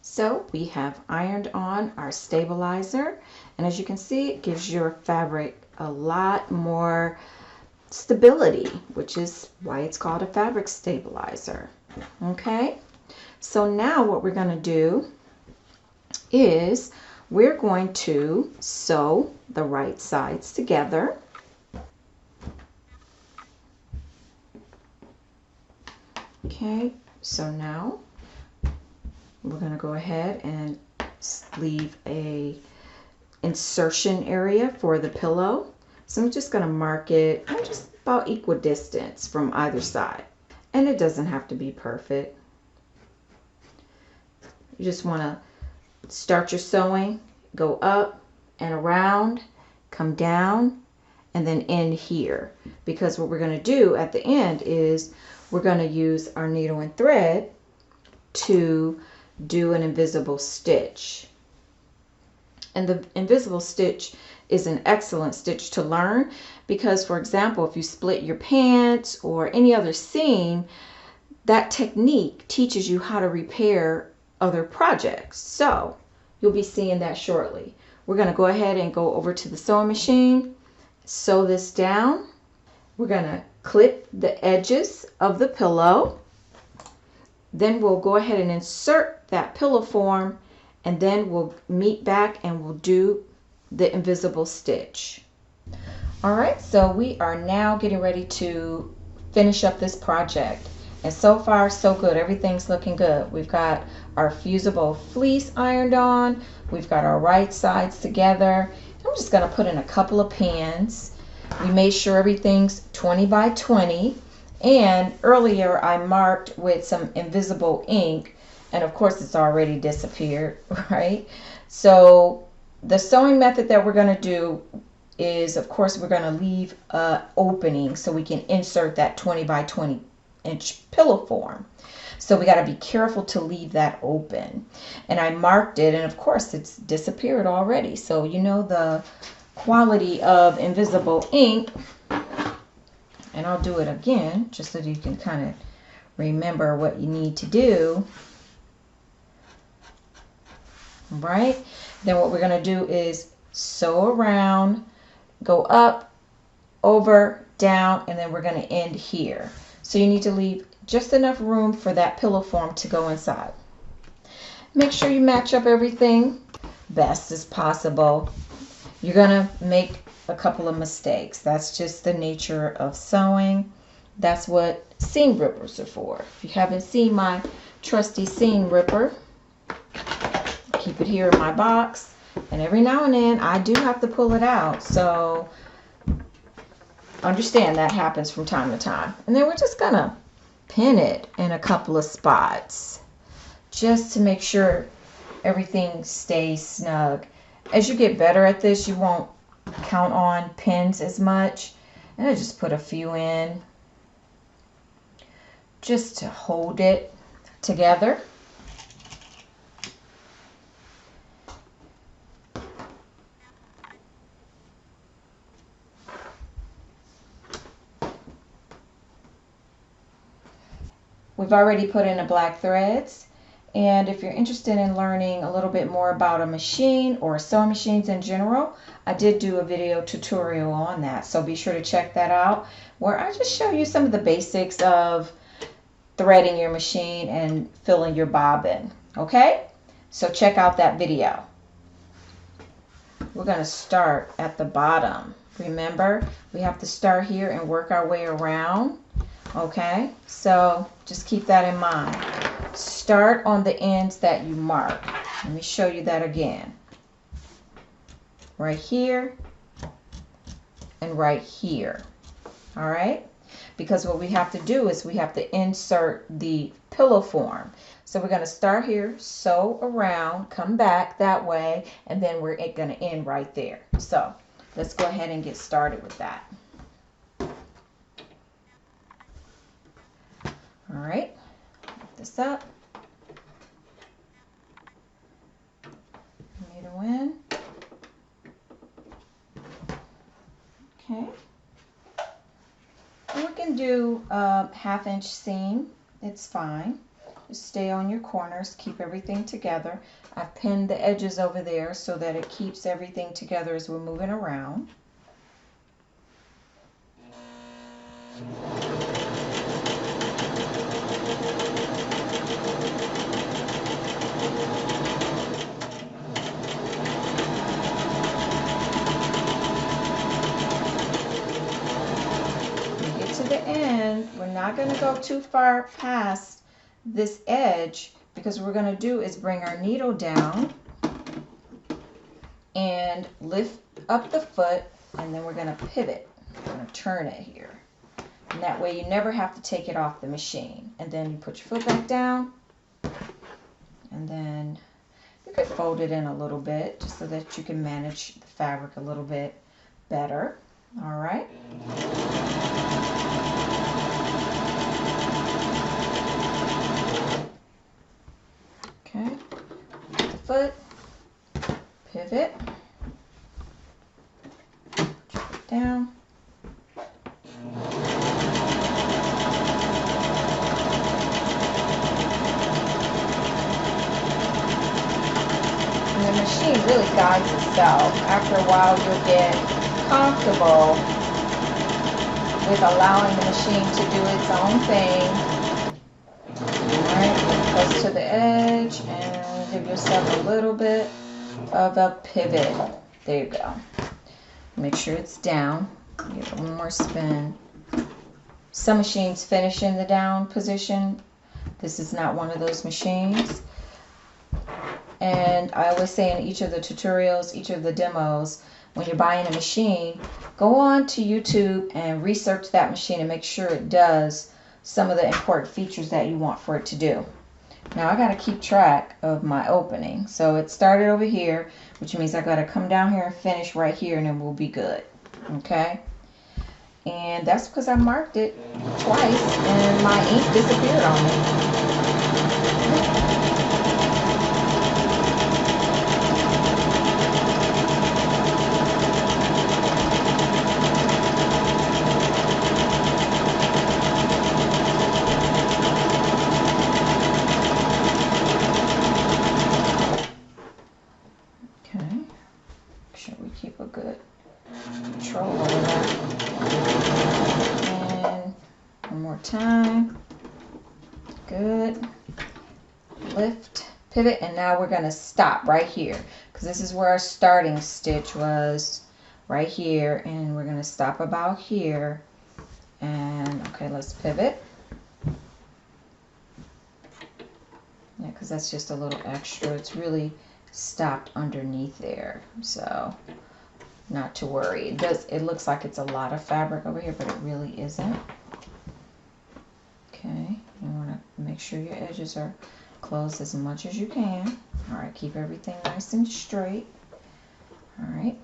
So we have ironed on our stabilizer, and as you can see, it gives your fabric a lot more stability, which is why it's called a fabric stabilizer. Okay, so now what we're going to do is we're going to sew the right sides together. Okay, so now we're going to go ahead and leave a insertion area for the pillow. So I'm just going to mark it just about equal distance from either side. And it doesn't have to be perfect. You just want to start your sewing, go up and around, come down, and then end here. Because what we're going to do at the end is we're going to use our needle and thread to do an invisible stitch. And the invisible stitch is an excellent stitch to learn because, for example, if you split your pants or any other seam, that technique teaches you how to repair other projects. So you'll be seeing that shortly. We're going to go ahead and go over to the sewing machine, sew this down. We're going to clip the edges of the pillow. Then we'll go ahead and insert that pillow form, and then we'll meet back and we'll do the invisible stitch. All right, so we are now getting ready to finish up this project. And so far, so good. Everything's looking good. We've got our fusible fleece ironed on. We've got our right sides together. I'm just going to put in a couple of pins. We made sure everything's 20 by 20. And earlier I marked with some invisible ink. And of course, it's already disappeared, right? So the sewing method that we're going to do is, of course, we're going to leave an opening so we can insert that 20 by 20 inch pillow form. So we got to be careful to leave that open. And I marked it, and of course it's disappeared already. So you know the quality of invisible ink. And I'll do it again just so you can kind of remember what you need to do. Right? Then what we're going to do is sew around, go up, over, down, and then we're going to end here. So you need to leave just enough room for that pillow form to go inside. Make sure you match up everything best as possible. You're going to make a couple of mistakes. That's just the nature of sewing. That's what seam rippers are for. If you haven't seen my trusty seam ripper, keep it here in my box. And every now and then I do have to pull it out. So understand that happens from time to time. And then we're just going to pin it in a couple of spots just to make sure everything stays snug. As you get better at this, you won't count on pins as much. And I just put a few in just to hold it together. We've already put in the black threads, and if you're interested in learning a little bit more about a machine or sewing machines in general, I did do a video tutorial on that, so be sure to check that out, where I just show you some of the basics of threading your machine and filling your bobbin. Okay, so check out that video. We're going to start at the bottom. Remember, we have to start here and work our way around. Okay, so just keep that in mind. Start on the ends that you mark. Let me show you that again. Right here and right here. All right, because what we have to do is we have to insert the pillow form. So we're going to start here, sew around, come back that way, and then we're going to end right there. So let's go ahead and get started with that. All right, lift this up. Needle in. Okay. And we can do a 1/2 inch seam. It's fine. stay on your corners, keep everything together. I've pinned the edges over there so that it keeps everything together as we're moving around. We're not going to go too far past this edge, because what we're going to do is bring our needle down and lift up the foot, and then we're going to pivot. We're going to turn it here. And that way you never have to take it off the machine. And then you put your foot back down, and then you could fold it in a little bit just so that you can manage the fabric a little bit better. All right. Okay, the foot, pivot, put your foot down. And the machine really guides itself. After a while, you'll get comfortable with allowing the machine to do its own thing. Close to the edge, and give yourself a little bit of a pivot. There you go. Make sure it's down. Give it one more spin. Some machines finish in the down position. This is not one of those machines. And I always say in each of the tutorials, each of the demos, when you're buying a machine, go on to YouTube and research that machine and make sure it does some of the important features that you want for it to do. Now I got to keep track of my opening. So it started over here, which means I got to come down here and finish right here, and then we'll be good. Okay? And that's because I marked it twice and my ink disappeared on me. Time. Good. Lift, pivot, and now we're going to stop right here, because this is where our starting stitch was, right here, and we're going to stop about here. And okay, let's pivot. Yeah, because that's just a little extra. It's really stopped underneath there, so not to worry. It looks like it's a lot of fabric over here, but it really isn't. Okay, you want to make sure your edges are closed as much as you can. All right, keep everything nice and straight. All right.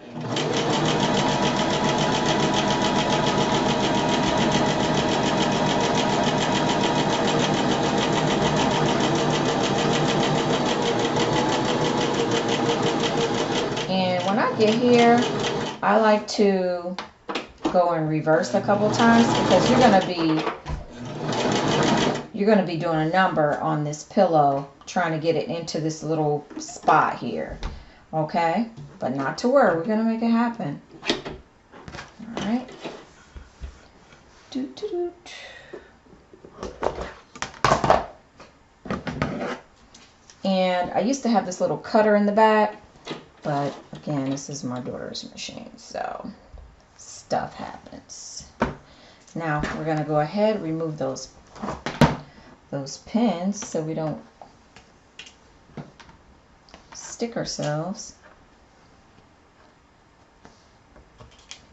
And when I get here, I like to go in reverse a couple times, because you're going to be doing a number on this pillow, trying to get it into this little spot here. Okay? But not to worry, we're going to make it happen. All right. And I used to have this little cutter in the back, but again, this is my daughter's machine, so stuff happens. Now we're going to go ahead, remove those pins so we don't stick ourselves.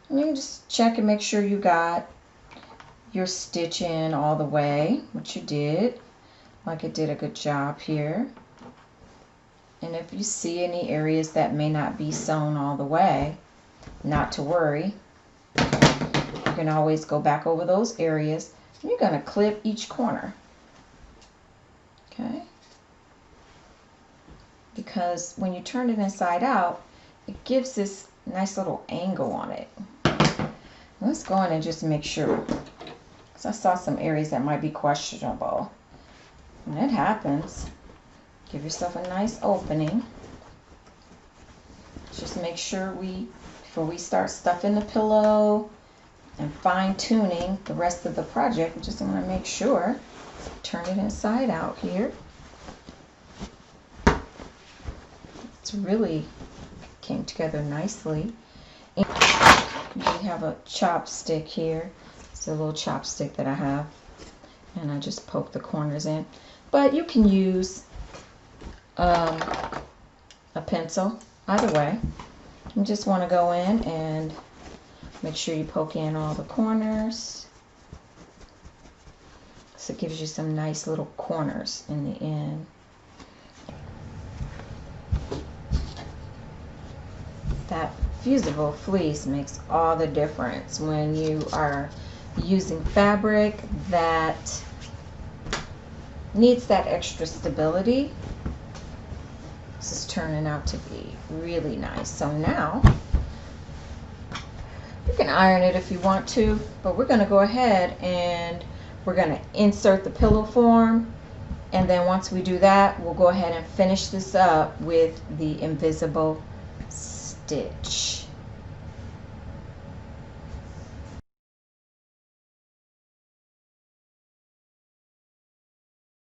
And you can just check and make sure you got your stitch in all the way, which you did. Like it did a good job here. And if you see any areas that may not be sewn all the way, not to worry. You can always go back over those areas. And you're going to clip each corner. Okay, because when you turn it inside out, it gives this nice little angle on it. Let's go in and just make sure, because I saw some areas that might be questionable. And it happens. Give yourself a nice opening. Just make sure before we start stuffing the pillow and fine-tuning the rest of the project, we just want to make sure. Turn it inside out here. It's really came together nicely. And we have a chopstick here. It's a little chopstick that I have. And I just poke the corners in. But you can use a pencil, either way. You just want to go in and make sure you poke in all the corners. So it gives you some nice little corners in the end. That fusible fleece makes all the difference when you are using fabric that needs that extra stability. This is turning out to be really nice. So now you can iron it if you want to, but we're going to go ahead and we're going to insert the pillow form, and then once we do that, we'll go ahead and finish this up with the invisible stitch.